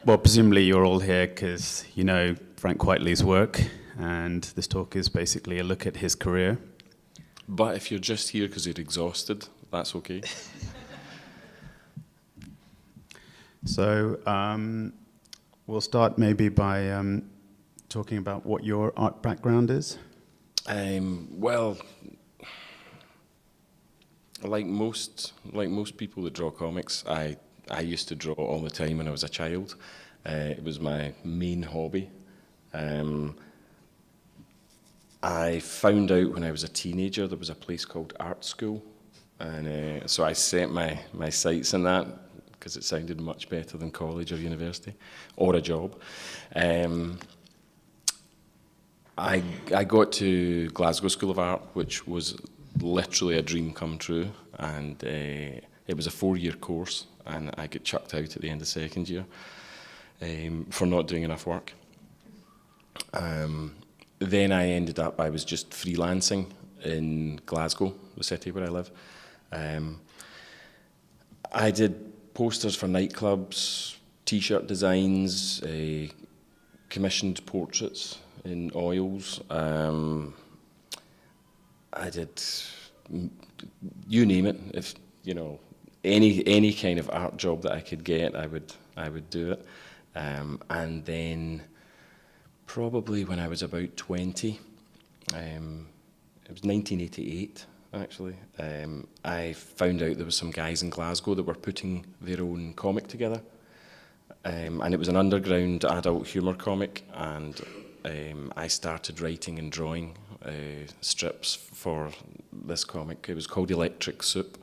Well, presumably you're all here because you know Frank Whiteley's work, and this talk is basically a look at his career. But if you're just here because you're exhausted, that's okay. So we'll start maybe by talking about what your art background is. Well, like most people that draw comics, I used to draw all the time when I was a child. It was my main hobby. I found out when I was a teenager there was a place called art school, and so I set my sights on that because it sounded much better than college or university or a job. I got to Glasgow School of Art, which was literally a dream come true, and it was a 4-year course, and I got chucked out at the end of second year for not doing enough work. Then I was just freelancing in Glasgow, the city where I live. I did posters for nightclubs, t-shirt designs, commissioned portraits in oils. I did, you name it. If you know any kind of art job that I could get, I would do it. And then, probably when I was about 20, it was 1988 actually. I found out there was some guys in Glasgow that were putting their own comic together, and it was an underground adult humour comic, and I started writing and drawing strips for this comic. It was called Electric Soup,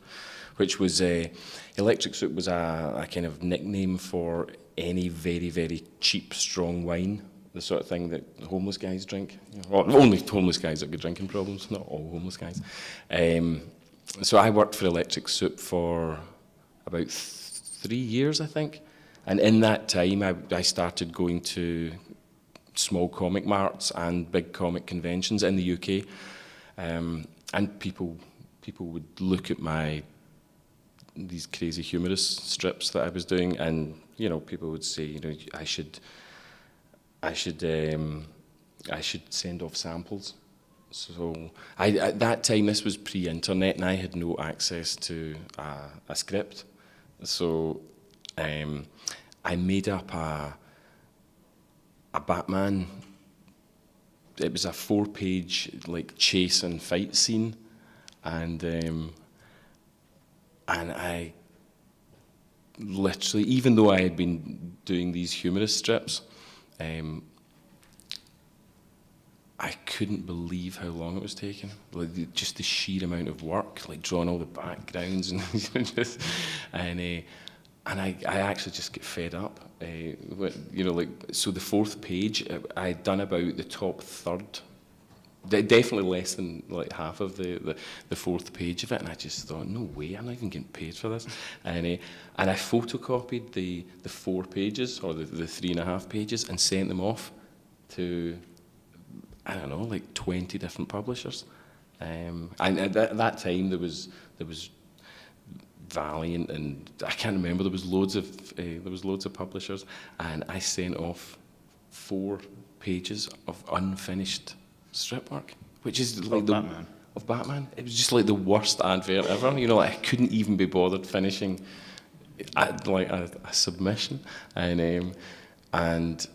which was Electric Soup was a kind of nickname for any very, very cheap, strong wine, the sort of thing that homeless guys drink. Well, only homeless guys that get drinking problems, not all homeless guys. So I worked for Electric Soup for about 3 years, I think. And in that time, I started going to small comic marts and big comic conventions in the UK, and people would look at these crazy humorous strips that I was doing, and people would say, I should send off samples. So at that time, this was pre-internet, and I had no access to a script. So I made up a Batman. It was a 4-page chase and fight scene, and I literally, even though I had been doing these humorous strips, I couldn't believe how long it was taking. Just the sheer amount of work, drawing all the backgrounds and and I actually just get fed up. So the 4th page, I'd done about the top third, definitely less than half of the 4th page of it, and I just thought, no way, I'm not even getting paid for this. And I photocopied the 4 pages, or the 3.5 pages, and sent them off to, I don't know, 20 different publishers. And at that time there was Valiant, and I can't remember. There was loads of publishers, and I sent off 4 pages of unfinished strip work, which is Batman. Of Batman. It was just the worst advert ever. I couldn't even be bothered finishing a submission, and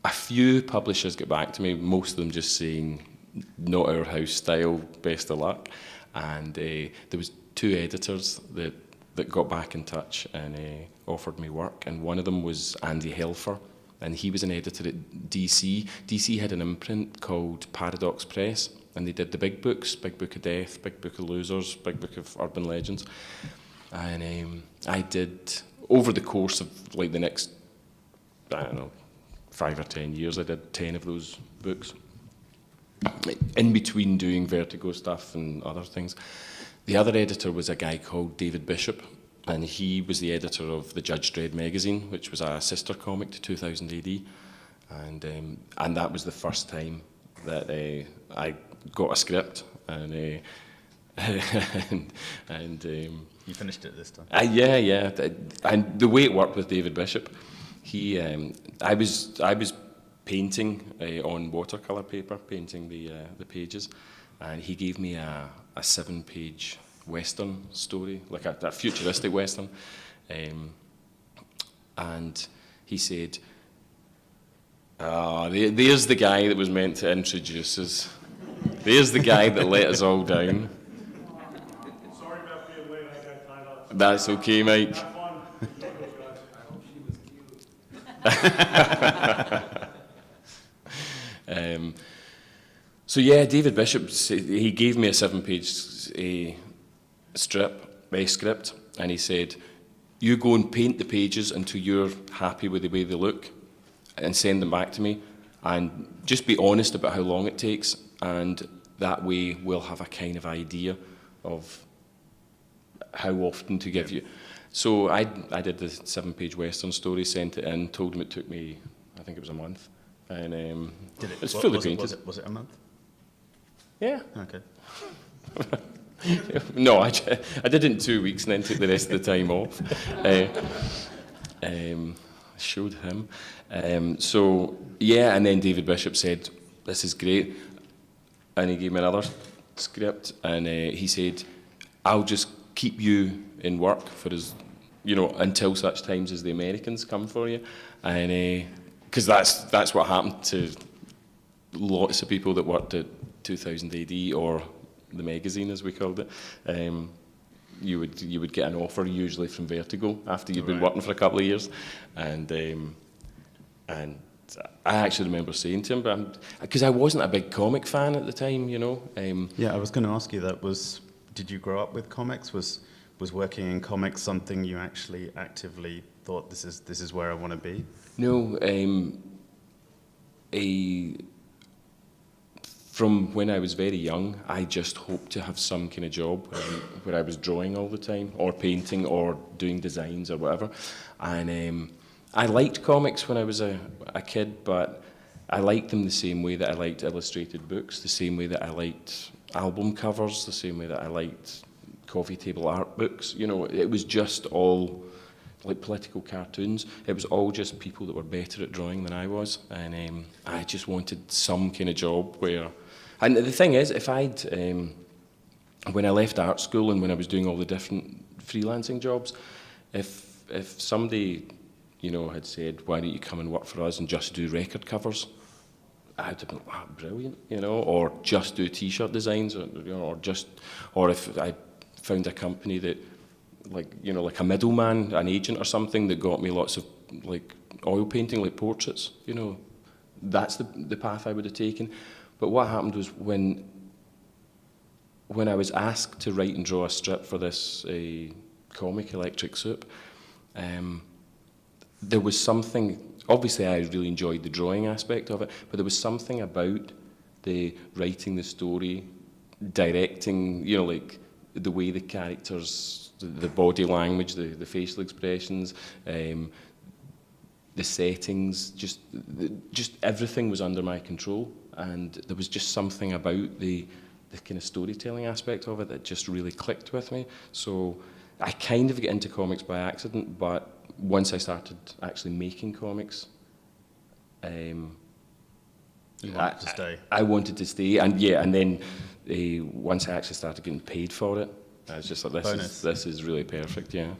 a few publishers get back to me. Most of them just saying, "Not our house style. Best of luck." And there was 2 editors that got back in touch and offered me work, and one of them was Andy Helfer, and he was an editor at DC. DC had an imprint called Paradox Press, and they did the big books, Big Book of Death, Big Book of Losers, Big Book of Urban Legends, and I did, over the course of the next, I don't know, 5 or 10 years, I did 10 of those books, in between doing Vertigo stuff and other things. The other editor was a guy called David Bishop, and he was the editor of the Judge Dredd magazine, which was a sister comic to 2000 AD, and that was the first time that I got a script, and You finished it this time. Yeah. And the way it worked with David Bishop, I was painting on watercolor paper, painting the pages, and he gave me a 7-page Western story, like a futuristic Western, and he said, there's the guy that was meant to introduce us. There's the guy that let us all down. Sorry about being late, I got tied up. That's okay, Mike. Have fun. Enjoy those guys. I hope she was cute. So yeah, David Bishop, he gave me a 7-page script, and he said, you go and paint the pages until you're happy with the way they look, and send them back to me, and just be honest about how long it takes, and that way we'll have a kind of idea of how often to give you. So I did the 7-page Western story, sent it in, told him it took me, I think it was a month, and it's fully painted. Was it a month? Yeah. Okay. No, I did it in 2 weeks and then took the rest of the time off. Showed him. So, yeah, and then David Bishop said, this is great. And he gave me another script, and he said, I'll just keep you in work for until such times as the Americans come for you. And because that's what happened to lots of people that worked at 2000 AD, or the magazine as we called it. You would get an offer usually from Vertigo after you'd been working for a couple of years, and I actually remember saying to him, because I wasn't a big comic fan at the time, Yeah, I was going to ask you that. Did you grow up with comics? Was working in comics something you actually actively thought this is where I want to be? No, from when I was very young, I just hoped to have some kind of job where I was drawing all the time, or painting, or doing designs, or whatever. And I liked comics when I was a kid, but I liked them the same way that I liked illustrated books, the same way that I liked album covers, the same way that I liked coffee table art books. It was just all like political cartoons. It was all just people that were better at drawing than I was, and I just wanted some kind of job where. And the thing is, if I'd when I left art school and when I was doing all the different freelancing jobs, if somebody had said, why don't you come and work for us and just do record covers, I'd have been, wow, brilliant, or just do t-shirt designs, or if I found a company that, like a middleman, an agent or something that got me lots of like oil painting, like portraits, that's the path I would have taken. But what happened was when I was asked to write and draw a strip for this comic, Electric Soup, there was something. Obviously, I really enjoyed the drawing aspect of it, but there was something about the writing the story, directing, like the way the characters, the body language, the facial expressions, the settings, just everything was under my control, and there was just something about the kind of storytelling aspect of it that just really clicked with me. So I kind of get into comics by accident, but once I started actually making comics, you wanted to stay. I wanted to stay, and then once I actually started getting paid for it, I was just like, this is really perfect, yeah.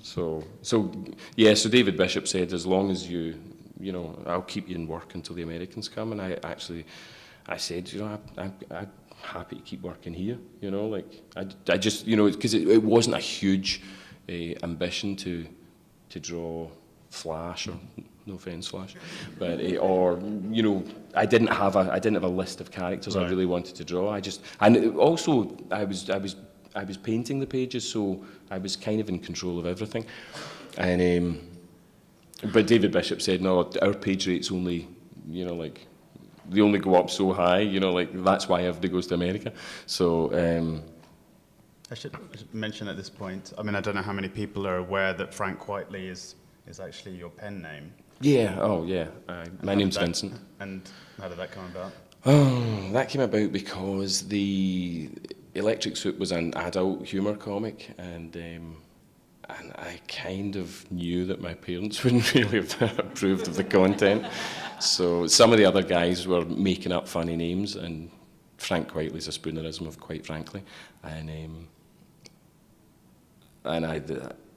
So David Bishop said, as long as I'll keep you in work until the Americans come, and I said, I'm happy to keep working here, I just, because it wasn't a huge ambition to draw Flash, or no offense, Flash, but I didn't have a list of characters I really wanted to draw. And also I was painting the pages, so I was kind of in control of everything. And but David Bishop said, no, our page rates only, they only go up so high, that's why everybody goes to America. So I should mention at this point, I mean, I don't know how many people are aware that Frank Whiteley is actually your pen name. Yeah, oh yeah, my name's Vincent. And how did that come about? Oh, that came about because Electric Soup was an adult humour comic, and I kind of knew that my parents wouldn't really have approved of the content. So some of the other guys were making up funny names, and Frank Whiteley's a spoonerism of Quite Frankly,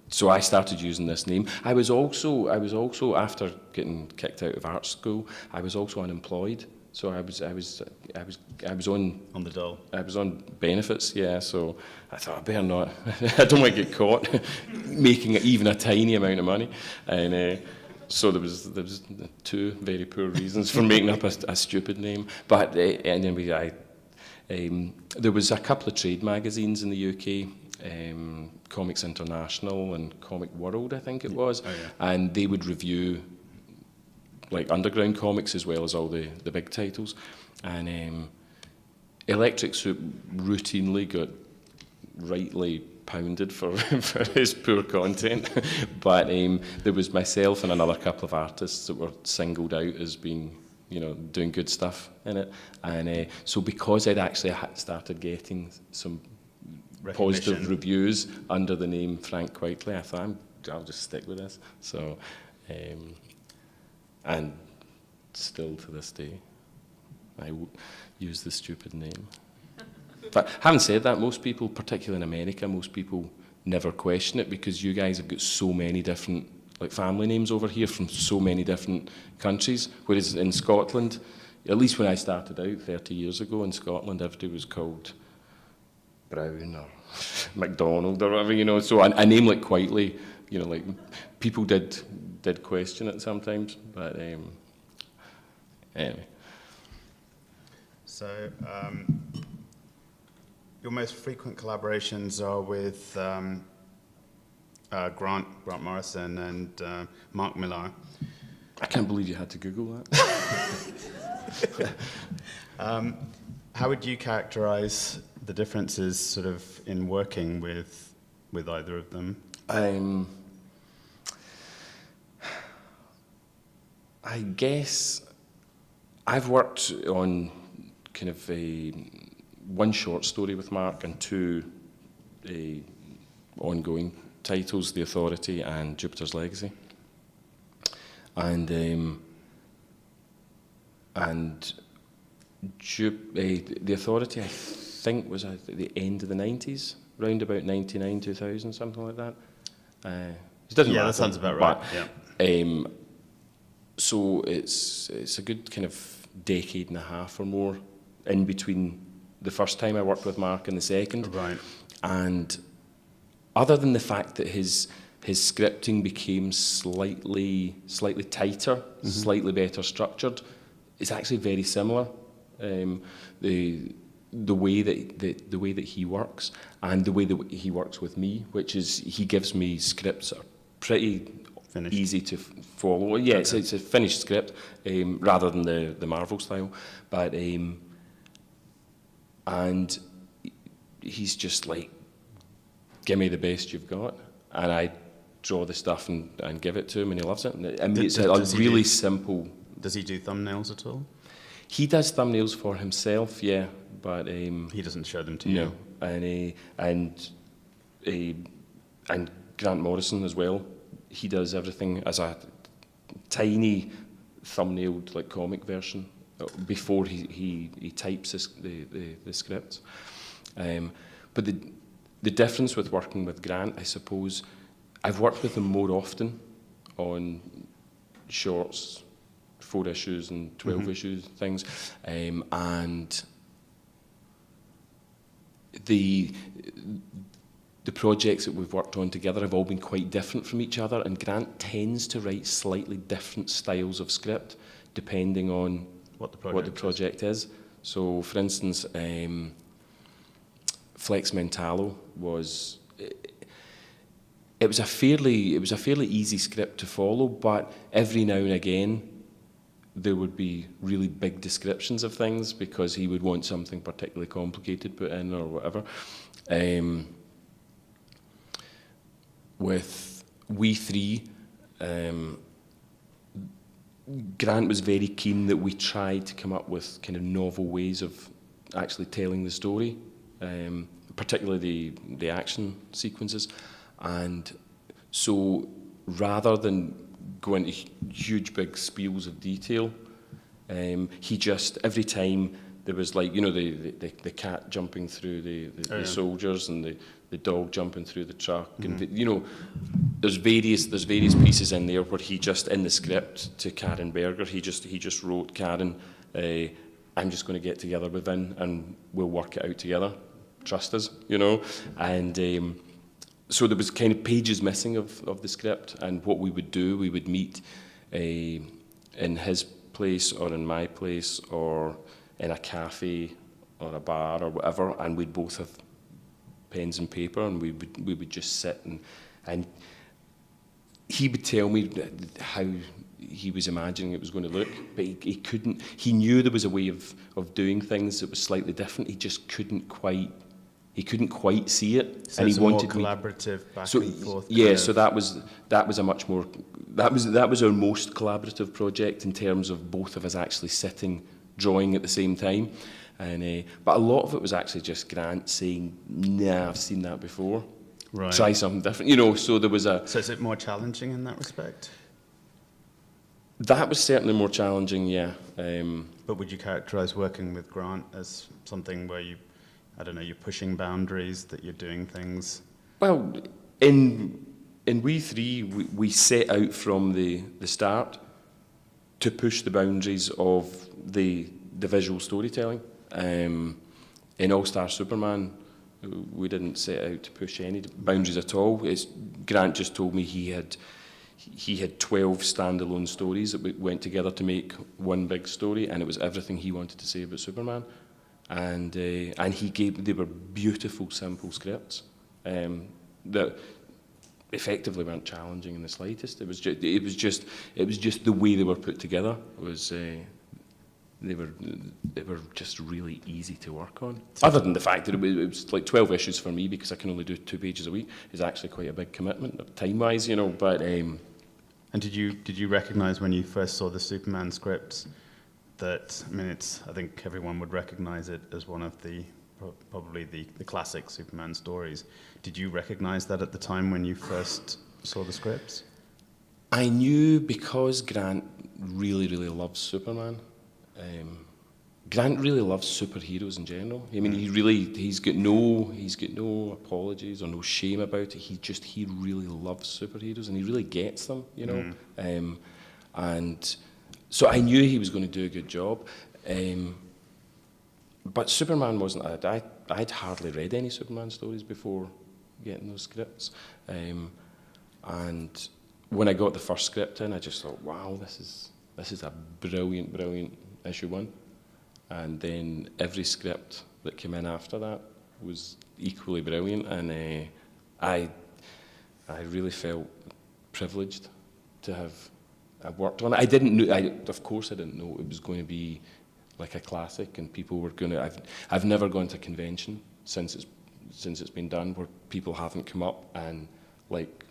so I started using this name. I was also after getting kicked out of art school, I was also unemployed. So I was on On the dole. I was on benefits, yeah. So I thought I better not. I don't want to get caught making even a tiny amount of money, and so there was 2 very poor reasons for making up a stupid name. But anyway, there was a couple of trade magazines in the UK. Comics International and Comic World, I think it was, and they would review like underground comics as well as all the big titles, and Electric Soup routinely got rightly pounded for his poor content, but there was myself and another couple of artists that were singled out as being, doing good stuff in it, and so because I'd actually started getting some positive reviews under the name Frank Whiteley, I thought I'll just stick with this. So, and still to this day, I use the stupid name. But having said that, most people, particularly in America, most people never question it because you guys have got so many different family names over here from so many different countries. Whereas in Scotland, at least when I started out 30 years ago in Scotland, everybody was called Brown or MacDonald or whatever, so a name like Whiteley, people did question it sometimes, but anyway. So your most frequent collaborations are with Grant Morrison and Mark Millar. I can't believe you had to Google that. How would you characterize the differences sort of in working with either of them? I guess I've worked on kind of one short story with Mark and 2 ongoing titles, The Authority and Jupiter's Legacy. And The Authority, I think, was at the end of the 90s, round about 99, 2000, something like that. It doesn't matter, that sounds about right. Yeah. So it's a good kind of decade and a half or more in between the first time I worked with Mark and the second. Right. And other than the fact that his scripting became slightly tighter, slightly better structured, it's actually very similar. The way that he works and the way that he works with me, which is he gives me scripts that are pretty finished, easy to follow. Yeah, okay. It's a finished script rather than the Marvel style, but and he's just like, give me the best you've got, and I draw the stuff and give it to him, and he loves it. And it's a really simple. Does he do thumbnails at all? He does thumbnails for himself, yeah, but he doesn't show them to you. No, and Grant Morrison as well. He does everything as a tiny thumbnailed comic version before he types the scripts. But the difference with working with Grant, I suppose, I've worked with him more often on shorts, 4 issues and 12 issues things, and the projects that we've worked on together have all been quite different from each other, and Grant tends to write slightly different styles of script depending on what the project is. So, for instance, Flex Mentallo was a fairly easy script to follow, but every now and again there would be really big descriptions of things because he would want something particularly complicated put in or whatever. With We Three, Grant was very keen that we tried to come up with kind of novel ways of actually telling the story. particularly the action sequences. And so rather than go into huge big spiels of detail, he just, every time there was like, the cat jumping through the soldiers and the dog jumping through the truck, and there's various pieces in there where he just, in the script to Karen Berger, he just wrote, Karen, I'm just going to get together with Vin and we'll work it out together. Trust us, and so there was kind of pages missing of the script, and what we would do, we would meet in his place or in my place or in a cafe or a bar or whatever, and we'd both have pens and paper, and we would just sit and he would tell me how he was imagining it was going to look, but he couldn't. He knew there was a way of doing things that was slightly different. He just couldn't quite see it, so and it's he wanted more collaborative back and forth. Yeah, so that was a much more that was our most collaborative project in terms of both of us actually sitting drawing at the same time, and but a lot of it was actually just Grant saying, "Nah, I've seen that before. Right. Try something different." So there was a. So is it more challenging in that respect? That was certainly more challenging, yeah. But would you characterise working with Grant as something where you're pushing boundaries, that you're doing things? Well, in We Three, we set out from the start to push the boundaries of the visual storytelling. In All-Star Superman, we didn't set out to push any boundaries at all. Grant just told me he had 12 standalone stories that went together to make one big story, and it was everything he wanted to say about Superman. And they were beautiful, simple scripts that effectively weren't challenging in the slightest. It was just the way they were put together they were just really easy to work on. Other than the fact that it was like 12 issues for me, because I can only do 2 pages a week, is actually quite a big commitment time-wise, But and did you recognise when you first saw the Superman scripts that, I think everyone would recognise it as one of probably the classic Superman stories. Did you recognise that at the time when you first saw the scripts? I knew, because Grant really, really loves Superman. Grant really loves superheroes in general. He's got no apologies or no shame about it. He really loves superheroes, and he really gets them, and so I knew he was going to do a good job. But Superman wasn't. I'd hardly read any Superman stories before getting those scripts, and when I got the first script in, I just thought, wow, this is a brilliant issue 1. And then every script that came in after that was equally brilliant, and I really felt privileged to have worked on it. Of course I didn't know it was going to be like a classic, and people were going to. I've never gone to a convention since it's been done where people haven't come up and like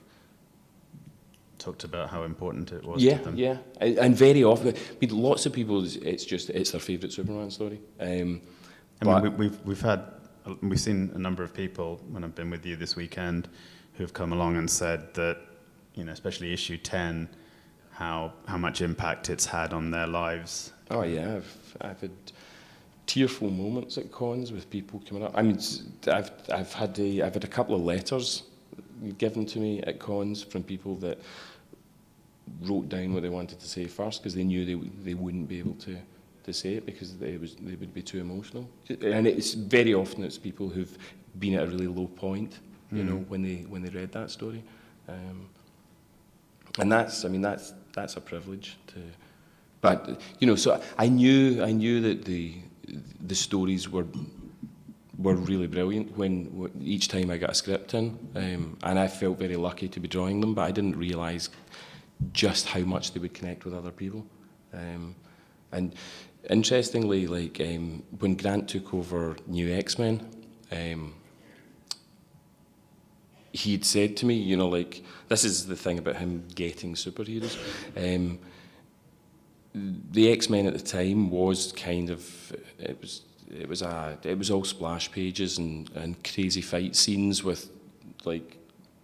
talked about how important it was to them. Yeah, and very often, lots of people, it's their favourite Superman story. We've seen a number of people when I've been with you this weekend who have come along and said that, especially issue 10, how much impact it's had on their lives. Oh yeah, I've had tearful moments at cons with people coming up. I've had a couple of letters given to me at cons from people that wrote down what they wanted to say first, because they knew they wouldn't be able to say it because they would be too emotional. And it's very often it's people who've been at a really low point, when they read that story, and that's a privilege to. But so I knew that the stories were really brilliant when each time I got a script in, and I felt very lucky to be drawing them, but I didn't realise just how much they would connect with other people. And interestingly, when Grant took over New X-Men, he'd said to me, this is the thing about him getting superheroes. The X-Men at the time was kind of, it was all splash pages and crazy fight scenes with like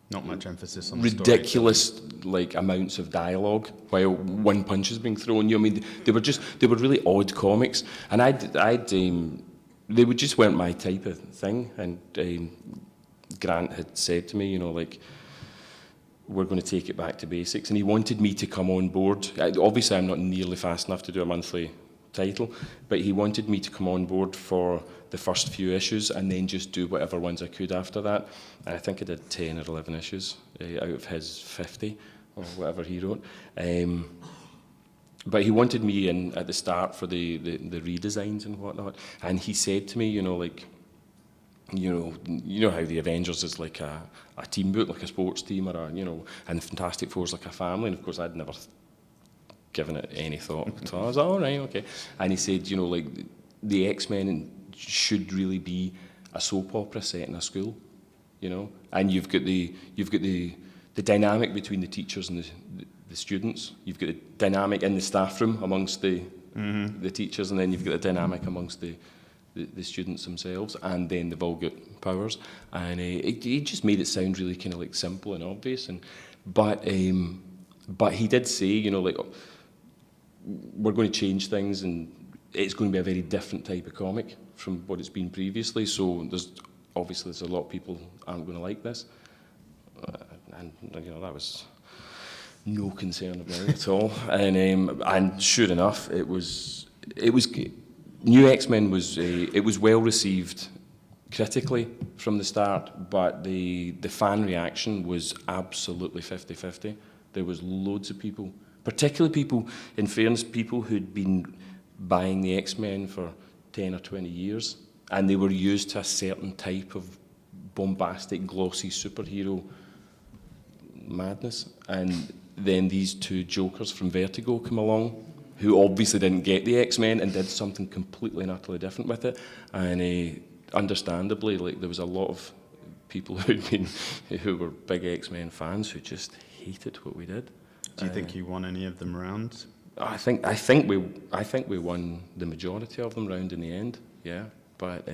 Not much emphasis on the ridiculous like amounts of dialogue while one punch is being thrown. You know, I mean, they were really odd comics, and they would just weren't my type of thing. And Grant had said to me, you know, like, we're going to take it back to basics, and he wanted me to come on board. Obviously, I'm not nearly fast enough to do a monthly title, but he wanted me to come on board for the first few issues and then just do whatever ones I could after that. And I think I did 10 or 11 issues out of his 50 or whatever he wrote. But he wanted me in at the start for the redesigns and whatnot. And he said to me, you know, like, you know how the Avengers is like a team book, like a sports team, or and Fantastic Four's like a family. And of course, I'd never given it any thought at all. I was like, all right, okay. And he said, you know, like, the X-Men should really be a soap opera set in a school, you know. And you've got the dynamic between the teachers and the students. You've got the dynamic in the staff room amongst the teachers, and then you've got the dynamic amongst the students themselves, and then they've all got powers. And it just made it sound really kind of like simple and obvious. But he did say, you know, like, we're going to change things, and it's going to be a very different type of comic from what it's been previously. So there's a lot of people aren't going to like this, and you know, that was no concern of mine at all. And sure enough, it was New X-Men was well received critically from the start, but the fan reaction was absolutely 50-50. There was loads of people, particularly people, in fairness, people who'd been buying the X-Men for 10 or 20 years, and they were used to a certain type of bombastic, glossy superhero madness. And then these two jokers from Vertigo come along, who obviously didn't get the X-Men and did something completely and utterly different with it. And understandably, like, there was a lot of people who were big X-Men fans who just hated what we did. Do you think you won any of them round? I think we won the majority of them round in the end. Yeah, but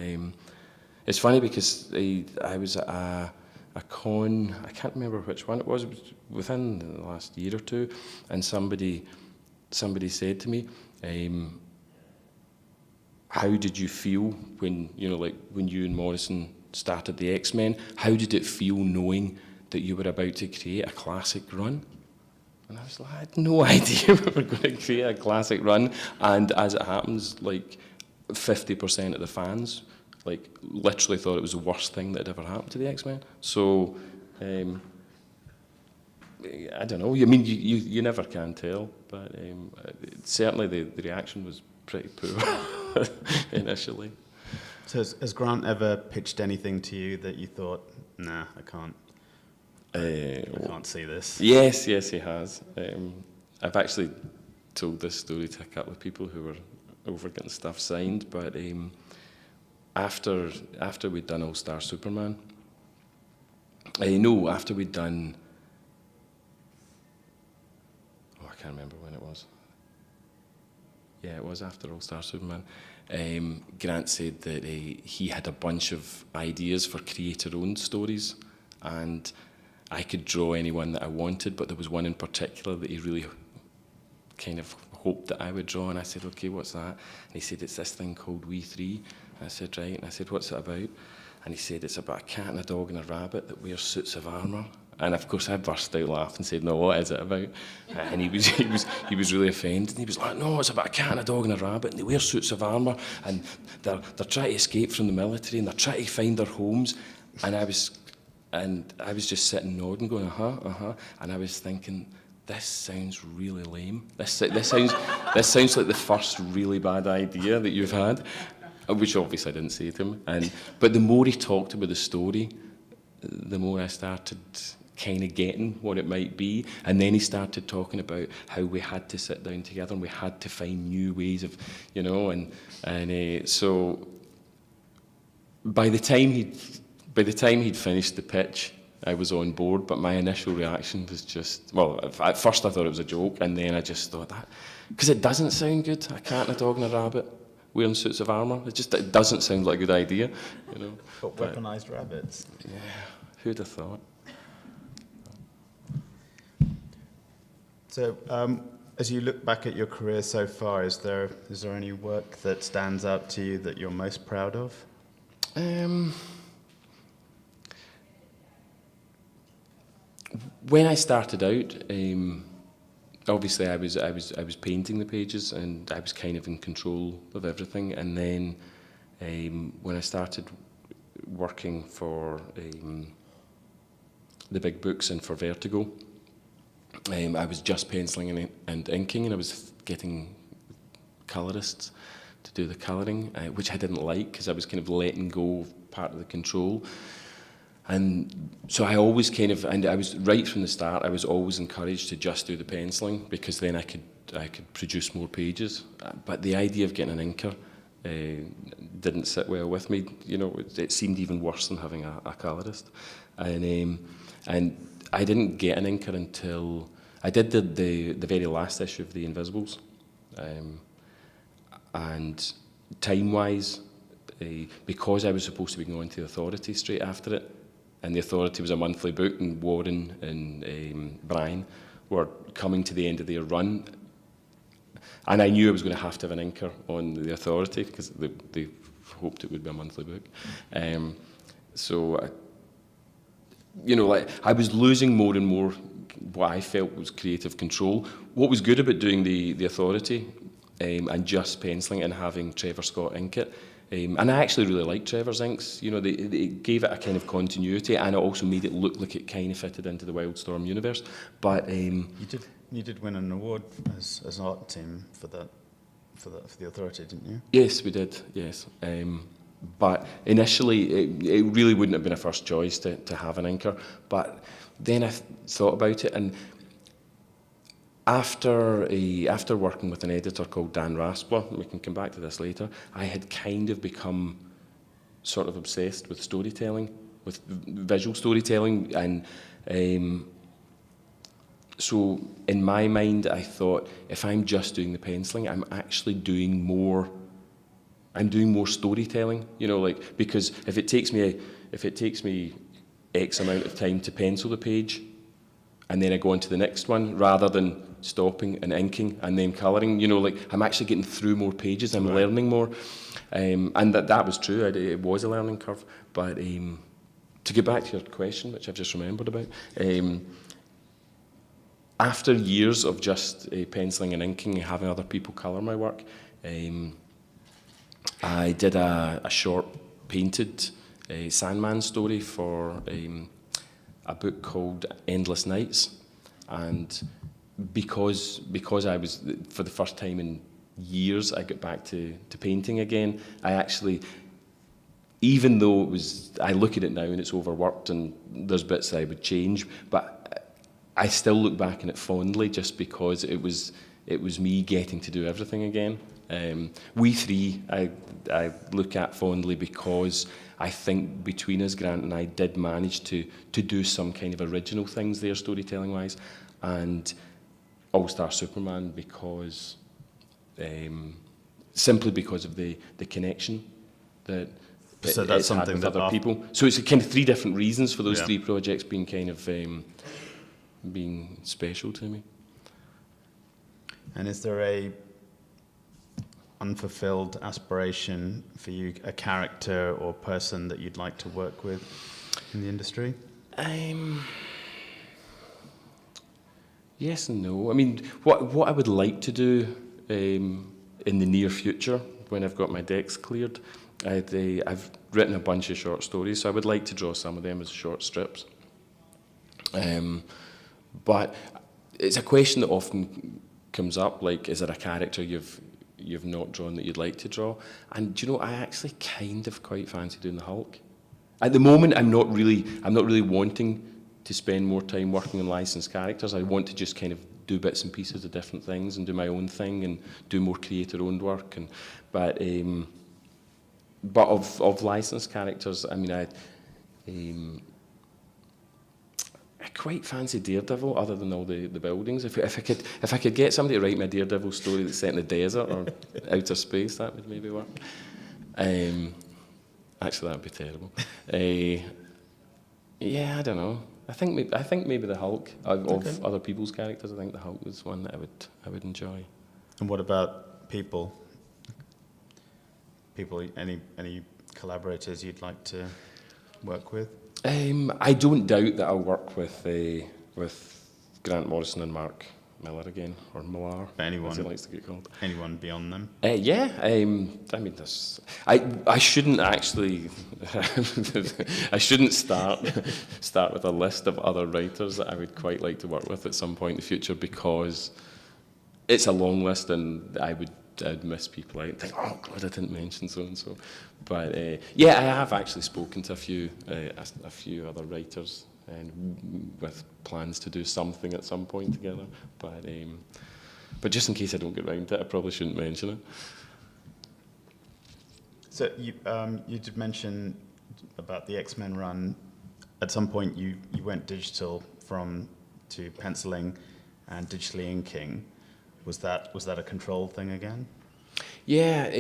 it's funny because I was at a con. I can't remember which one it was. It was within the last year or two, and somebody said to me, "How did you feel when when you and Morrison started the X-Men? How did it feel knowing that you were about to create a classic run?" And I was like, I had no idea we were going to create a classic run. And as it happens, like 50% of the fans, like, literally thought it was the worst thing that had ever happened to the X-Men. So, I don't know. I mean, you never can tell, but certainly the reaction was pretty poor initially. So has Grant ever pitched anything to you that you thought, nah, I can't see this? Yes, he has. I've actually told this story to a couple of people who were over getting stuff signed, but after we'd done All-Star Superman, after we'd done, I can't remember when it was. Yeah, it was after All-Star Superman. Grant said that he had a bunch of ideas for creator-owned stories, and I could draw anyone that I wanted, but there was one in particular that he really kind of hoped that I would draw, and I said, okay, what's that? And he said, it's this thing called We Three. And I said, right. And I said, what's it about? And he said, it's about a cat and a dog and a rabbit that wear suits of armour. And of course I burst out laughing and said, no, what is it about? And he was really offended, and he was like, no, it's about a cat and a dog and a rabbit, and they wear suits of armour, and they're trying to escape from the military, and they're trying to find their homes. And I was just sitting nodding, going, and I was thinking, this sounds really lame. This sounds like the first really bad idea that you've had, which obviously I didn't say to him. But the more he talked about the story, the more I started kind of getting what it might be. And then he started talking about how we had to sit down together and we had to find new ways of, so by the time he'd finished the pitch, I was on board, but my initial reaction was just, well, at first I thought it was a joke, and then I just thought that, because it doesn't sound good, a cat and a dog and a rabbit. wearing suits of armour. It doesn't sound like a good idea, you know. But weaponized rabbits. Yeah, who'd have thought? So, as you look back at your career so far, is there any work that stands out to you that you're most proud of? When I started out, obviously I was painting the pages, and I was kind of in control of everything. And then when I started working for the big books and for Vertigo, I was just penciling and inking, and I was getting colourists to do the colouring, which I didn't like because I was kind of letting go of part of the control. And so I always and I was right from the start, I was always encouraged to just do the penciling, because then I could produce more pages. But the idea of getting an inker didn't sit well with me. You know, it seemed even worse than having a colourist. And I didn't get an inker until I did the very last issue of The Invisibles. And time-wise, because I was supposed to be going to the Authority straight after it, and the Authority was a monthly book, and Warren and Brian were coming to the end of their run, and I knew I was going to have an inker on the Authority, because they hoped it would be a monthly book. So, you know, like, I was losing more and more what I felt was creative control. What was good about doing the Authority and just penciling and having Trevor Scott ink it, and I actually really liked Trevor's inks. You know, they gave it a kind of continuity, and it also made it look like it kind of fitted into the Wildstorm universe. But You did win an award as an art team for the Authority, didn't you? yes, we did. Yes. But initially, it really wouldn't have been a first choice to have an inker. But then I thought about it, and after working with an editor called Dan Raspler, and we can come back to this later, I had kind of become sort of obsessed with storytelling, with visual storytelling, and so in my mind I thought, if I'm just doing the penciling, I'm actually doing more. I'm doing more storytelling, you know, like, because if it takes me X amount of time to pencil the page, and then I go on to the next one, rather than stopping and inking and then colouring, you know, like, I'm actually getting through more pages, I'm learning more. And that was true, it was a learning curve. But to get back to your question, which I've just remembered about, after years of just penciling and inking and having other people colour my work, I did a short painted Sandman story for a book called Endless Nights. And because I was, for the first time in years, I got back to painting again. I actually, even though I look at it now and it's overworked and there's bits that I would change, but I still look back on it fondly, just because it was me getting to do everything again. We three, I look at fondly, because I think between us, Grant and I did manage to do some kind of original things there, storytelling-wise, and All-Star Superman, because simply because of the connection that So that's it's had something with that other people. So it's kind of three different reasons for those Yeah. three projects being kind of being special to me. And is there a unfulfilled aspiration for you, a character or person that you'd like to work with in the industry? Yes and no. I mean, what I would like to do in the near future, when I've got my decks cleared, I've written a bunch of short stories, so I would like to draw some of them as short strips. But it's a question that often comes up, like, is there a character you've not drawn that you'd like to draw? And do you know, I actually kind of quite fancy doing the Hulk. At the moment, I'm not really wanting to spend more time working on licensed characters. I want to just kind of do bits and pieces of different things and do my own thing and do more creator-owned work. But of licensed characters, I mean, I quite fancy Daredevil, other than all the buildings. If I could get somebody to write me a Daredevil story that's set in the desert or outer space, that would maybe work. Actually, that would be terrible. Yeah, I don't know. I think maybe the Hulk of other people's characters. I think the Hulk was one that I would enjoy. And what about people? People, any collaborators you'd like to work with? I don't doubt that I'll work with Grant Morrison and Mark Miller again, or Millar, as he likes to get called. Anyone beyond them? Yeah, I mean, I shouldn't actually, I shouldn't start with a list of other writers that I would quite like to work with at some point in the future, because it's a long list and I'd miss people out and think, oh God, I didn't mention so and so. But yeah, I have actually spoken to a few other writers, and with plans to do something at some point together. But just in case I don't get round to it, I probably shouldn't mention it. So you did mention about the X-Men run. At some point, you went digital to penciling and digitally inking. Was that a control thing again? Yeah,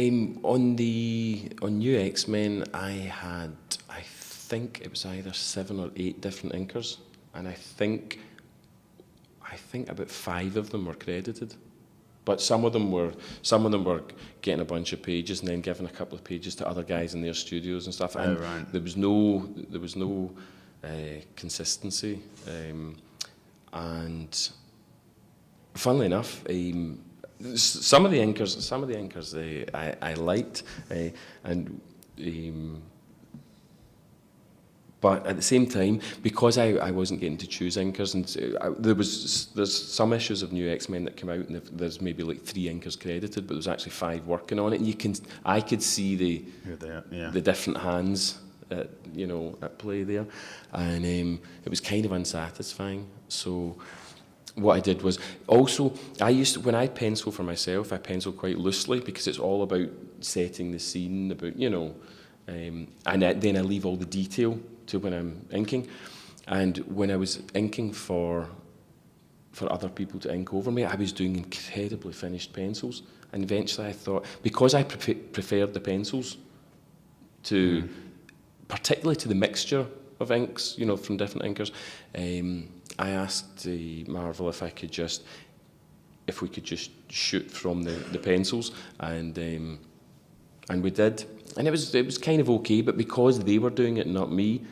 on New X-Men, I think it was either 7 or 8 different inkers, and I think about 5 of them were credited. But some of them were getting a bunch of pages and then giving a couple of pages to other guys in their studios and stuff. And right. there was no consistency. And funnily enough, some of the inkers I liked, but at the same time, because I wasn't getting to choose inkers, and there's some issues of New X-Men that came out, and there's maybe like 3 inkers credited, but there's actually 5 working on it, and I could see the different hands at play there, and it was kind of unsatisfying. So what I did was also, when I pencil for myself, I pencil quite loosely, because it's all about setting the scene, about and then I leave all the detail to when I'm inking. And when I was inking for other people to ink over me, I was doing incredibly finished pencils. And eventually I thought, because I preferred the pencils to, particularly to the mixture of inks, from different inkers, I asked Marvel if we could just shoot from the pencils, and we did, and it was kind of okay. But because they were doing it, not me,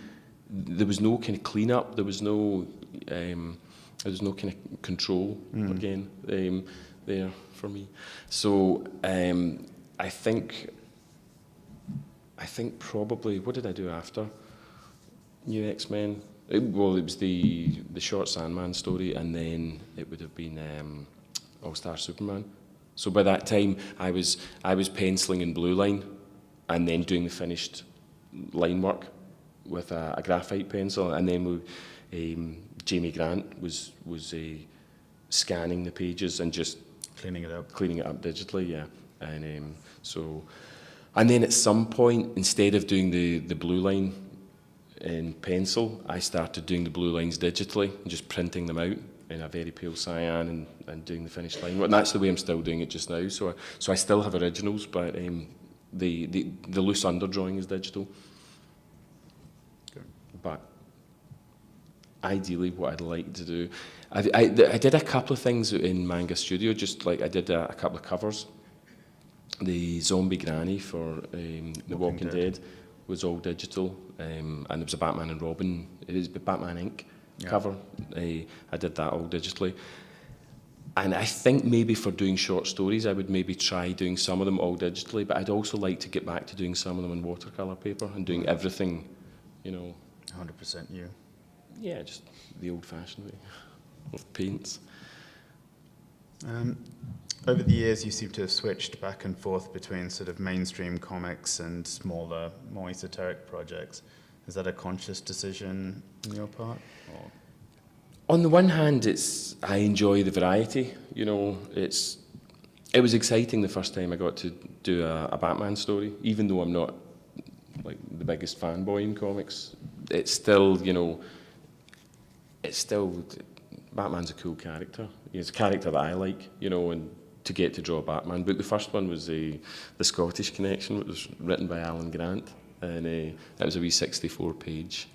there was no kind of cleanup. There was no kind of control again there for me. So I think probably, what did I do after New X-Men? Well, it was the short Sandman story, and then it would have been All-Star Superman. So by that time, I was penciling in blue line, and then doing the finished line work with a graphite pencil, and then Jamie Grant was scanning the pages and just cleaning it up digitally, yeah. And and then at some point, instead of doing the blue line in pencil, I started doing the blue lines digitally and just printing them out in a very pale cyan and doing the finished line. And that's the way I'm still doing it just now. So I still have originals, but the loose underdrawing is digital. Okay. But ideally, what I'd like to do, I did a couple of things in Manga Studio. Just like I did a couple of covers. The Zombie Granny for The Walking Dead was all digital, and there was a Batman and Robin, it is Batman Inc. cover. I did that all digitally. And I think maybe for doing short stories, I would maybe try doing some of them all digitally, but I'd also like to get back to doing some of them in watercolour paper and doing everything, 100% you. Yeah, just the old-fashioned way of paints. Over the years, you seem to have switched back and forth between sort of mainstream comics and smaller, more esoteric projects. Is that a conscious decision on your part? Or? On the one hand, I enjoy the variety. It was exciting the first time I got to do a Batman story, even though I'm not like the biggest fanboy in comics. It's still, it's still, Batman's a cool character. He's a character that I like, and to get to draw Batman. But the first one was the Scottish Connection, which was written by Alan Grant, and that was a wee 64-page,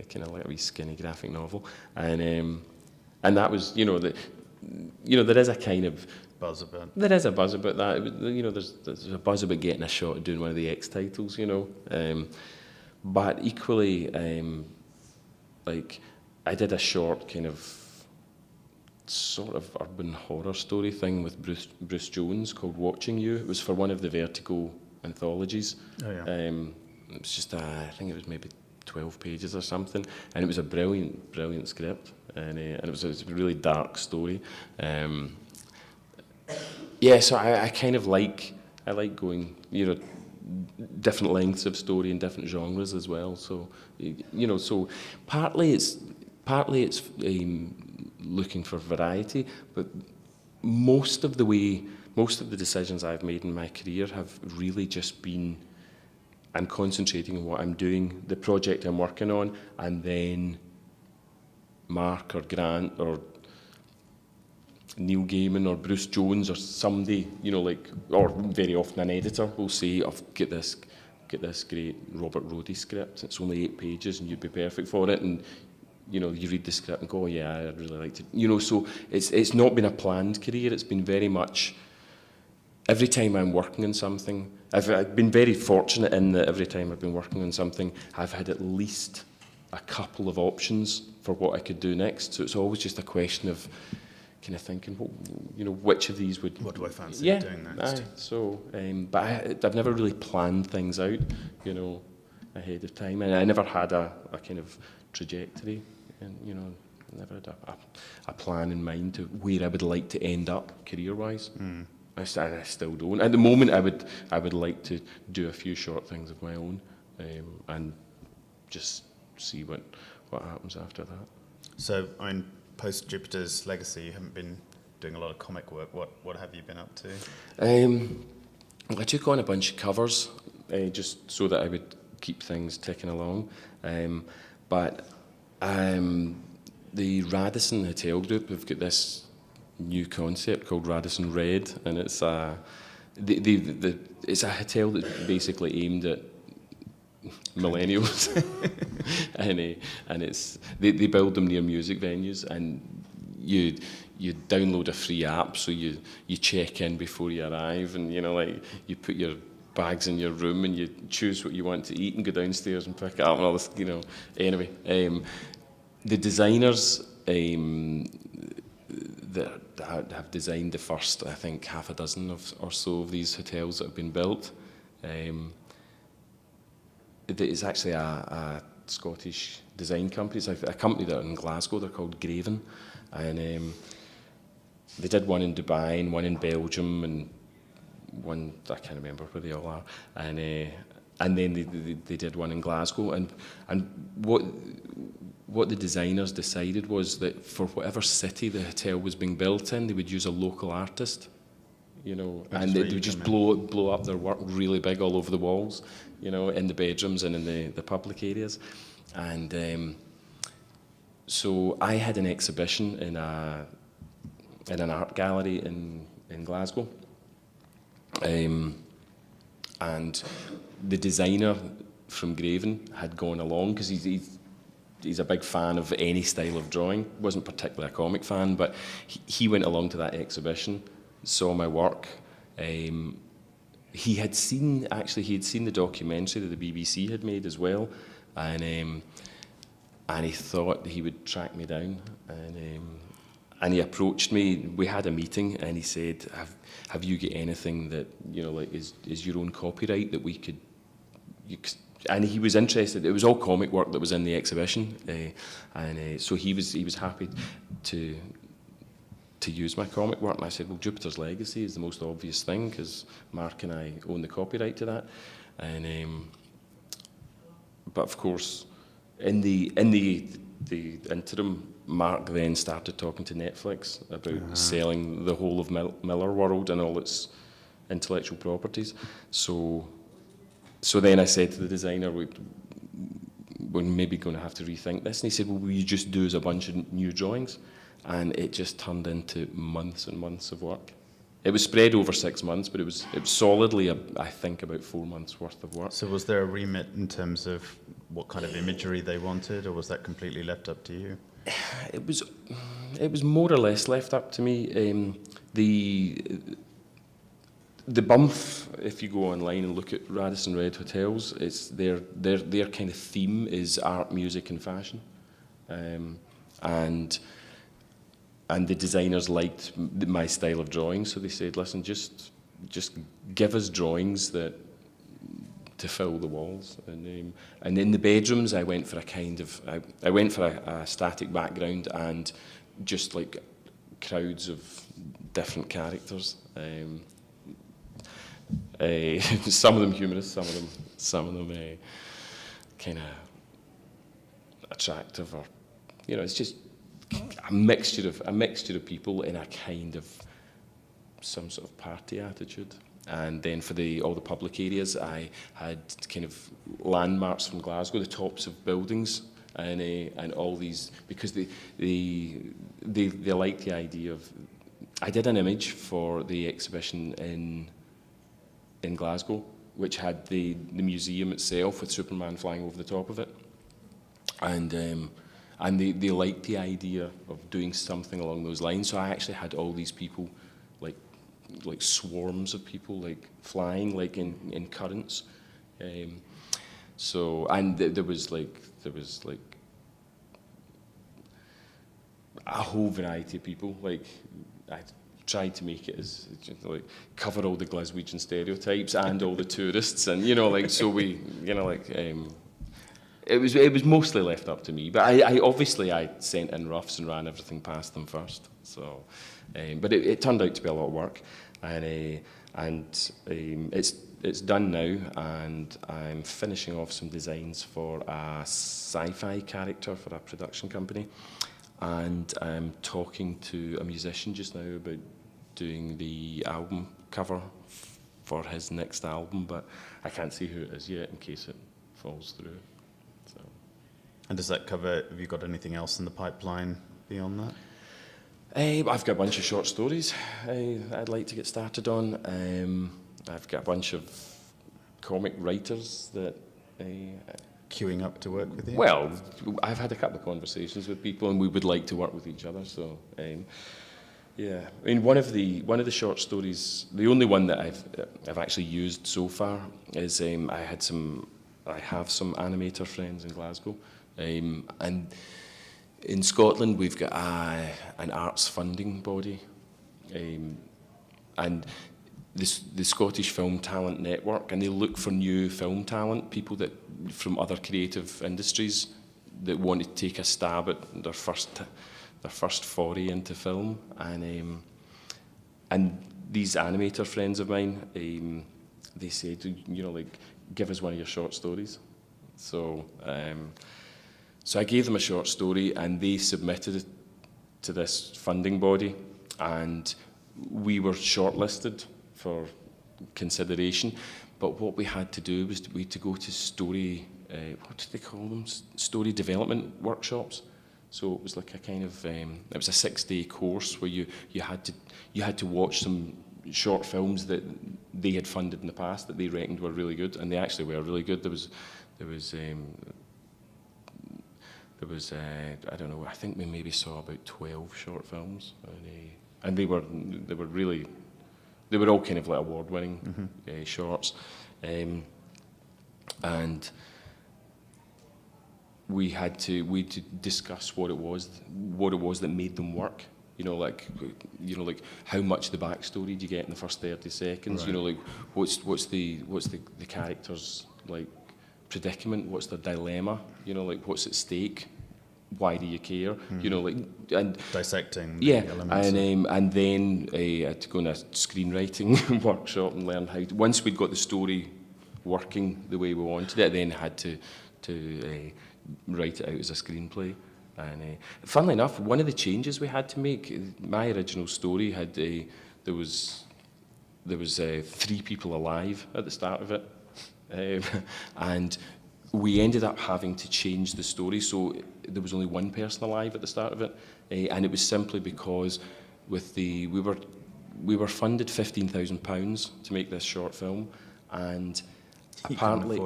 kind of like a wee skinny graphic novel, and that was, there is a kind of Buzz about. there is a buzz about that. There's a buzz about getting a shot at doing one of the X titles, but equally, like I did a short kind of sort of urban horror story thing with Bruce Jones called Watching You. It was for one of the Vertigo anthologies. Oh, yeah. It was just, I think it was maybe 12 pages or something, and it was a brilliant script, and it was a really dark story. So I kind of like going, different lengths of story and different genres as well. So, so partly it's looking for variety, but most of the decisions I've made in my career have really just been, I'm concentrating on what I'm doing, the project I'm working on, and then Mark or Grant or Neil Gaiman or Bruce Jones or somebody, or very often an editor will say, "I've got this great Robert Roddy script. It's only 8 pages, and you'd be perfect for it." And you read the script and go, "Oh, yeah, I'd really like to." So it's not been a planned career. It's been very much every time I'm working on something. I've been very fortunate in that every time I've been working on something, I've had at least a couple of options for what I could do next. So it's always just a question of kind of thinking, which of these would... What do I fancy doing next? So, but I've never really planned things out, ahead of time. And I never had a kind of trajectory, and, never had a plan in mind to where I would like to end up career-wise. I still don't. At the moment, I would like to do a few short things of my own, and just see what happens after that. So, post Jupiter's Legacy, you haven't been doing a lot of comic work. What have you been up to? I took on a bunch of covers, just so that I would keep things ticking along. But the Radisson Hotel Group have got this new concept called Radisson Red, and it's it's a hotel that's basically aimed at millennials, and it's they build them near music venues, and you download a free app, so you check in before you arrive, and you put your bags in your room and you choose what you want to eat and go downstairs and pick it up and all this, Anyway, the designers that have designed the first, I think, half a dozen or so of these hotels that have been built. It's actually a Scottish design company. It's a company that are in Glasgow. They're called Graven, and they did one in Dubai and one in Belgium and one, I can't remember where they all are, and then they did one in Glasgow. And what the designers decided was that for whatever city the hotel was being built in, they would use a local artist, and they would just blow up their work really big all over the walls, in the bedrooms and in the public areas. And so I had an exhibition in an art gallery in Glasgow, and the designer from Graven had gone along because he's a big fan of any style of drawing. Wasn't particularly a comic fan, but he went along to that exhibition, saw my work. He had seen the documentary that the BBC had made as well, and he thought he would track me down, and he approached me. We had a meeting, and he said, "Have you got anything that is your own copyright that we could?" And he was interested. It was all comic work that was in the exhibition, and so he was happy to use my comic work. And I said, "Well, Jupiter's Legacy is the most obvious thing because Mark and I own the copyright to that." And but of course, in the interim, Mark then started talking to Netflix about selling the whole of Miller World and all its intellectual properties. So then I said to the designer, we're maybe going to have to rethink this. And he said, well, will you just do as a bunch of new drawings? And it just turned into months and months of work. It was spread over 6 months, but it was solidly, I think, about 4 months worth of work. So was there a remit in terms of what kind of imagery they wanted, or was that completely left up to you? It was more or less left up to me. The Bumf, if you go online and look at Radisson Red hotels, it's their kind of theme is art, music, and fashion, and the designers liked my style of drawing, so they said, "Listen, just give us drawings to fill the walls." And in the bedrooms, I went for a static background and just like crowds of different characters. Some of them humorous, some of them kind of attractive, or it's just a mixture of people in a kind of some sort of party attitude. And then for all the public areas, I had kind of landmarks from Glasgow, the tops of buildings, and all these, because they liked the idea of. I did an image for the exhibition in Glasgow, which had the museum itself with Superman flying over the top of it, and they liked the idea of doing something along those lines. So I actually had all these people, like swarms of people, like flying, like in currents. So there was a whole variety of people. Like I tried to make it as like cover all the Glaswegian stereotypes and all the tourists, and so we it was mostly left up to me. But I obviously sent in roughs and ran everything past them first. So, but it turned out to be a lot of work, and it's done now, and I'm finishing off some designs for a sci-fi character for a production company, and I'm talking to a musician just now about doing the album cover for his next album, but I can't say who it is yet in case it falls through. So. And does that cover, have you got anything else in the pipeline beyond that? I've got a bunch of short stories I'd like to get started on. I've got a bunch of comic writers that Queuing up to work with you? Well, I've had a couple of conversations with people, and we would like to work with each other. So, yeah. I mean, one of the short stories, the only one that I've actually used so far is I have some animator friends in Glasgow, and in Scotland we've got an arts funding body, and the Scottish Film Talent Network, and they look for new film talent, people that from other creative industries that want to take a stab at their first foray into film, and these animator friends of mine, they said, give us one of your short stories. So I gave them a short story, and they submitted it to this funding body, and we were shortlisted for consideration. But what we had to do was we had to go to story, what did they call them? Story development workshops. So it was like a kind of, it was a 6-day course where you had to watch some short films that they had funded in the past that they reckoned were really good, and they actually were really good. There was I don't know, I think we maybe saw about 12 short films, and they were all kind of like award-winning shorts, and we had to discuss what it was that made them work. Like how much the backstory do you get in the first 30 seconds? Right. Like what's the character's like predicament? What's their dilemma? Like what's at stake? Why do you care? And Dissecting the yeah, elements. and then I had to go on a screenwriting workshop and learn how. Once we'd got the story working the way we wanted it, then had to write it out as a screenplay. And funnily enough, one of the changes we had to make, my original story had there was 3 people alive at the start of it, and we ended up having to change the story, so there was only one person alive at the start of it, and it was simply because we were funded £15,000 to make this short film, and apparently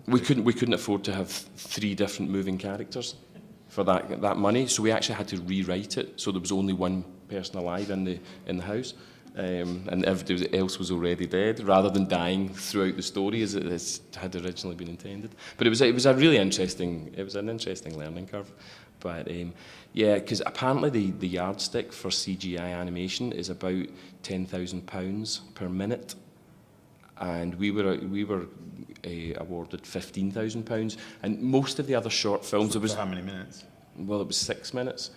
we couldn't afford to have 3 different moving characters for that money, so we actually had to rewrite it so there was only one person alive in the house. And everybody else was already dead, rather than dying throughout the story as it had originally been intended. But it was an interesting learning curve. But yeah, because apparently the yardstick for CGI animation is about £10,000 per minute, and we were awarded £15,000. And most of the other short films, for how many minutes? Well, it was 6 minutes.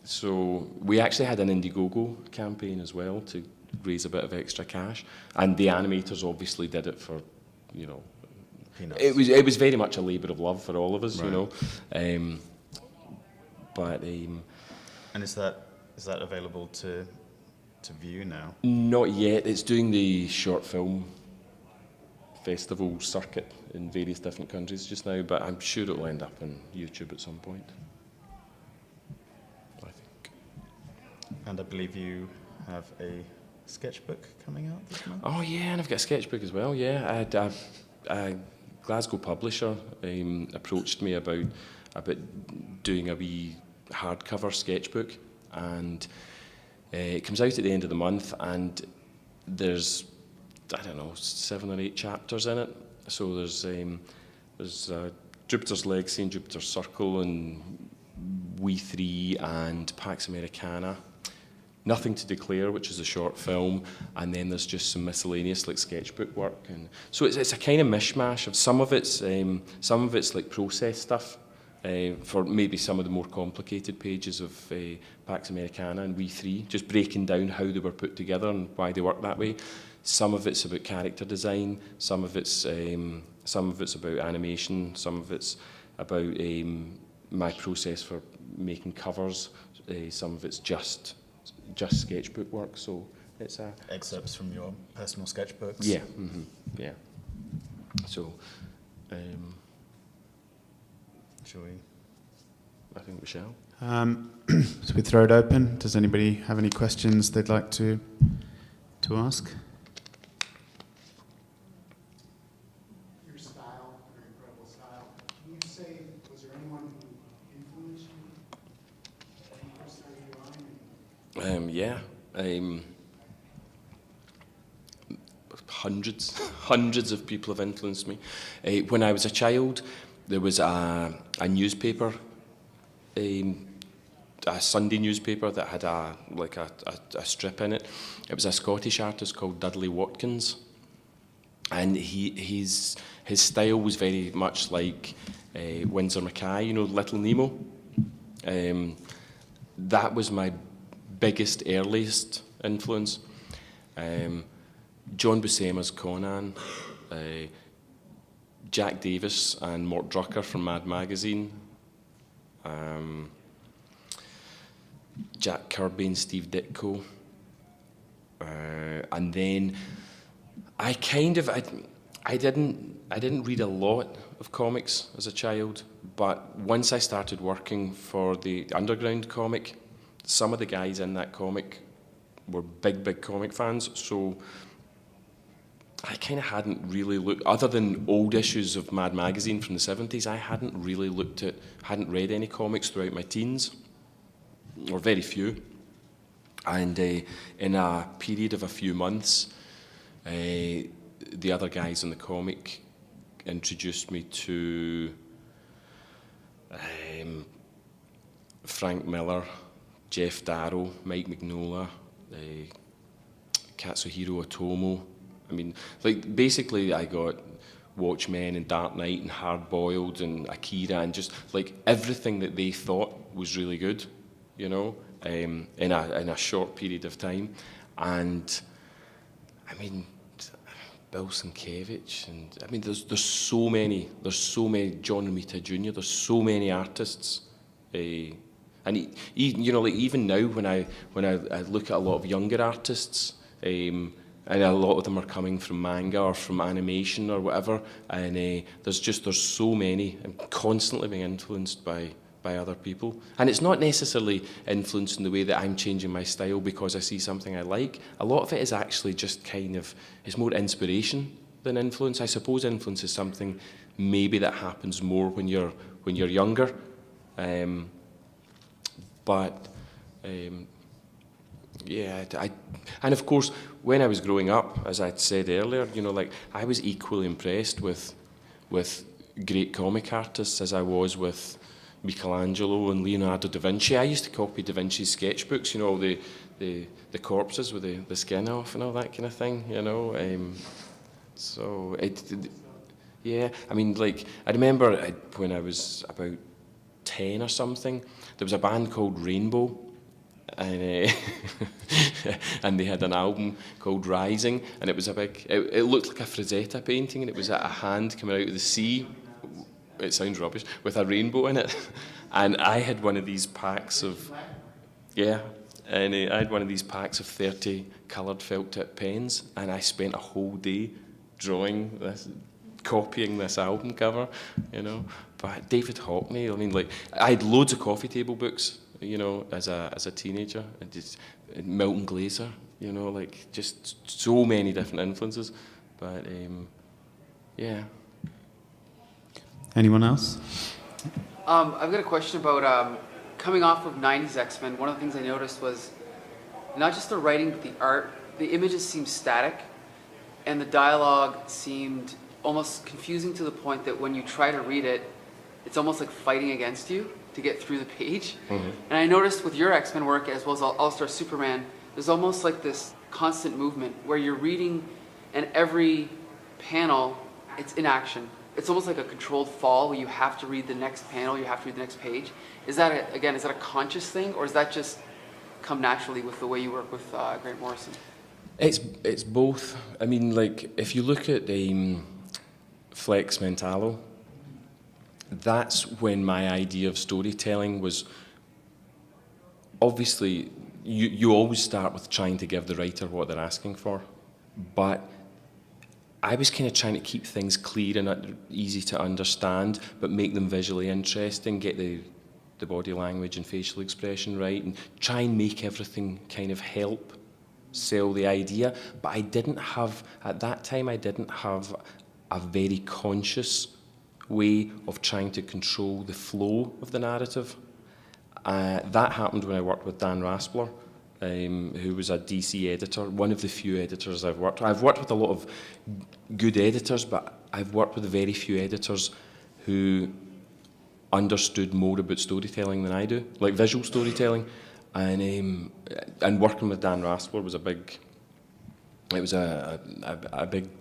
So we actually had an Indiegogo campaign as well to raise a bit of extra cash, and the animators obviously did it for, you know, Peanuts. it was very much a labour of love for all of us, right. you know. And is that available to view now? Not yet. It's doing the short film festival circuit in various different countries just now, but I'm sure it'll end up on YouTube at some point. And I believe you have a sketchbook coming out this month? Oh yeah, and I've got a sketchbook as well, yeah. A Glasgow publisher approached me about doing a wee hardcover sketchbook, and it comes out at the end of the month, and there's, I don't know, 7 or 8 chapters in it. So there's Jupiter's Legacy and Jupiter's Circle and We 3 and Pax Americana. Nothing to Declare, which is a short film, and then there's just some miscellaneous like sketchbook work, and so it's a kind of mishmash of some of it's like process stuff for maybe some of the more complicated pages of Pax Americana and We 3, just breaking down how they were put together and why they work that way. Some of it's about character design, some of it's about animation, some of it's about my process for making covers, some of it's just sketchbook work, so it's excerpts from your personal sketchbooks. Yeah, yeah. So, shall we? I think we shall. So we throw it open. Does anybody have any questions they'd like to ask? Your style, your incredible style. Can you say, was there anyone who influenced you? When you first started drawing? Yeah. Hundreds of people have influenced me. When I was a child, there was a newspaper, a Sunday newspaper that had a strip in it. It was a Scottish artist called Dudley Watkins, and his style was very much like Winsor McCay, you know, Little Nemo. That was my biggest, earliest influence. John Buscema's Conan, Jack Davis and Mort Drucker from Mad Magazine, Jack Kirby and Steve Ditko, and then I didn't read a lot of comics as a child, but once I started working for the Underground comic, some of the guys in that comic were big comic fans, so I kind of hadn't really looked, other than old issues of Mad Magazine from the 70s, I hadn't really hadn't read any comics throughout my teens, or very few. And in a period of a few months, the other guys in the comic introduced me to Frank Miller, Jeff Darrow, Mike Mignola, Katsuhiro Otomo. I mean, like, basically I got Watchmen and Dark Knight and Hard Boiled and Akira and just like everything that they thought was really good, you know, in a short period of time. And I mean, Bill Sienkiewicz, and I mean, there's so many, John Romita Jr., there's so many artists, and you know, like even now when I look at a lot of younger artists, and a lot of them are coming from manga or from animation or whatever, and there's so many. I'm constantly being influenced by other people, and it's not necessarily influenced in the way that I'm changing my style because I see something I like. A lot of it is actually just kind of, it's more inspiration than influence. I suppose influence is something maybe that happens more when you're younger, but yeah, and of course when I was growing up, as I'd said earlier, you know, like I was equally impressed with great comic artists as I was with Michelangelo and Leonardo da Vinci. I used to copy da Vinci's sketchbooks, you know, all the corpses with the skin off and all that kind of thing, you know. So yeah, I mean, like I remember when I was about 10 or something, there was a band called Rainbow, and and they had an album called Rising, and it was a big, it looked like a Frazetta painting, and it was a hand coming out of the sea. It sounds rubbish, with a rainbow in it. And I had one of these packs of, yeah, and I had one of these packs of 30 coloured felt tip pens, and I spent a whole day drawing this, copying this album cover, you know. But David Hockney, I mean, like, I had loads of coffee table books, you know, as a teenager, and just Milton Glaser, you know, like, just so many different influences. But, yeah. Anyone else? I've got a question about coming off of 90s X-Men. One of the things I noticed was not just the writing, but the art. The images seemed static, and the dialogue seemed almost confusing to the point that when you try to read it, it's almost like fighting against you to get through the page. Mm-hmm. And I noticed with your X-Men work, as well as All-Star Superman, there's almost like this constant movement where you're reading, and every panel, it's in action. It's almost like a controlled fall where you have to read the next panel, you have to read the next page. Is that, is that a conscious thing, or does that just come naturally with the way you work with Grant Morrison? It's both. I mean, like, if you look at Flex Mentallo, that's when my idea of storytelling was, obviously, you always start with trying to give the writer what they're asking for, but I was kind of trying to keep things clear and easy to understand, but make them visually interesting, get the body language and facial expression right, and try and make everything kind of help sell the idea. But I didn't have, at that time, I didn't have a very conscious way of trying to control the flow of the narrative. That happened when I worked with Dan Raspler, who was a DC editor, one of the few editors I've worked with. I've worked with a lot of good editors, but I've worked with very few editors who understood more about storytelling than I do, like visual storytelling. And working with Dan Raspler was a big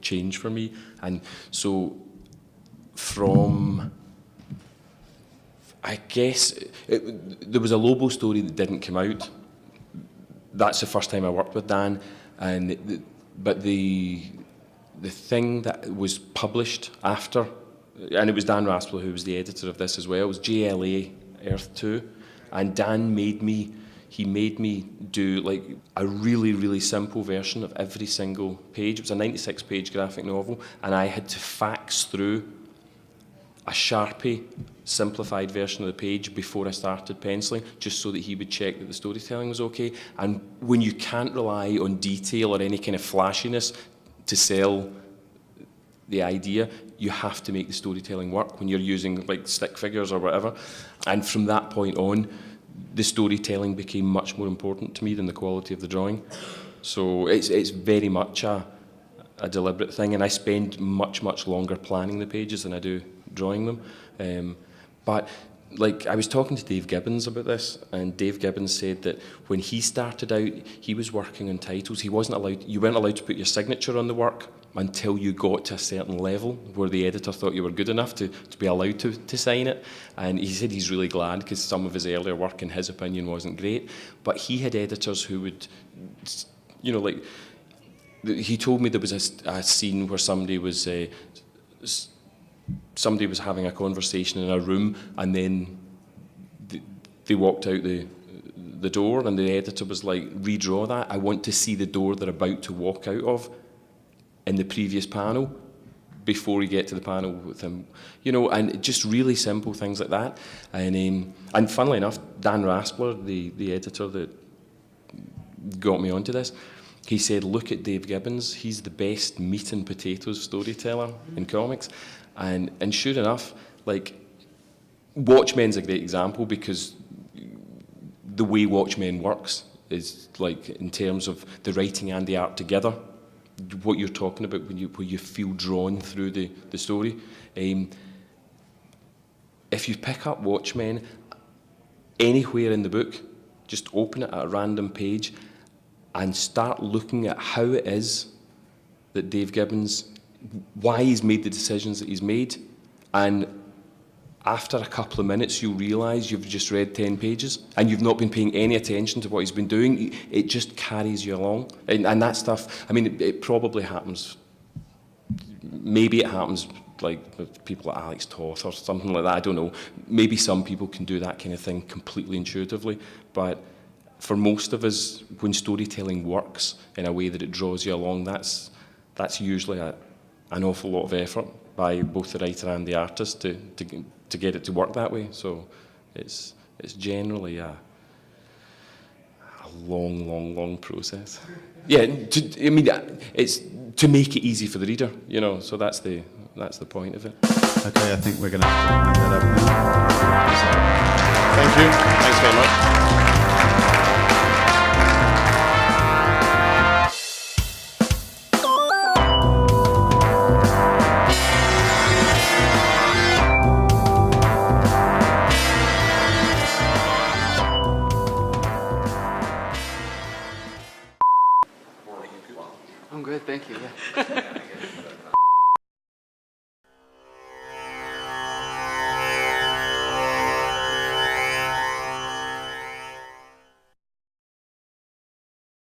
change for me. And so from, I guess, there was a Lobo story that didn't come out. That's the first time I worked with Dan, but the thing that was published after, and it was Dan Raspler who was the editor of this as well, was JLA Earth 2, and Dan made me do like a really, really simple version of every single page. It was a 96-page graphic novel, and I had to fax through a Sharpie simplified version of the page before I started penciling, just so that he would check that the storytelling was okay. And when you can't rely on detail or any kind of flashiness to sell the idea, you have to make the storytelling work when you're using like stick figures or whatever. And from that point on, the storytelling became much more important to me than the quality of the drawing. So it's very much a deliberate thing, and I spend much, much longer planning the pages than I do drawing them. But like, I was talking to Dave Gibbons about this, and Dave Gibbons said that when he started out, he was working on titles. You weren't allowed to put your signature on the work until you got to a certain level where the editor thought you were good enough to be allowed to sign it. And he said he's really glad, because some of his earlier work, in his opinion, wasn't great. But he had editors who would, you know, like, he told me there was a scene where somebody was having a conversation in a room, and then they walked out the door, and the editor was like, redraw that. I want to see the door they're about to walk out of in the previous panel before you get to the panel with him. You know, and just really simple things like that. And funnily enough, Dan Raspler, the editor that got me onto this, he said, look at Dave Gibbons, he's the best meat and potatoes storyteller in comics. And sure enough, like, Watchmen's a great example, because the way Watchmen works is like, in terms of the writing and the art together, what you're talking about when you feel drawn through the story. If you pick up Watchmen anywhere in the book, just open it at a random page and start looking at how it is that Dave Gibbons, why he's made the decisions that he's made, and after a couple of minutes you'll realise you've just read 10 pages and you've not been paying any attention to what he's been doing. It just carries you along. And that stuff, I mean, it probably happens, maybe it happens like with people like Alex Toth or something like that, I don't know. Maybe some people can do that kind of thing completely intuitively, but for most of us, when storytelling works in a way that it draws you along, that's usually an awful lot of effort by both the writer and the artist to get it to work that way. So it's generally a long process. Yeah, it's to make it easy for the reader, you know. So that's the point of it. Okay, I think we're going to have to wind that up now. Thank you. Thanks very much.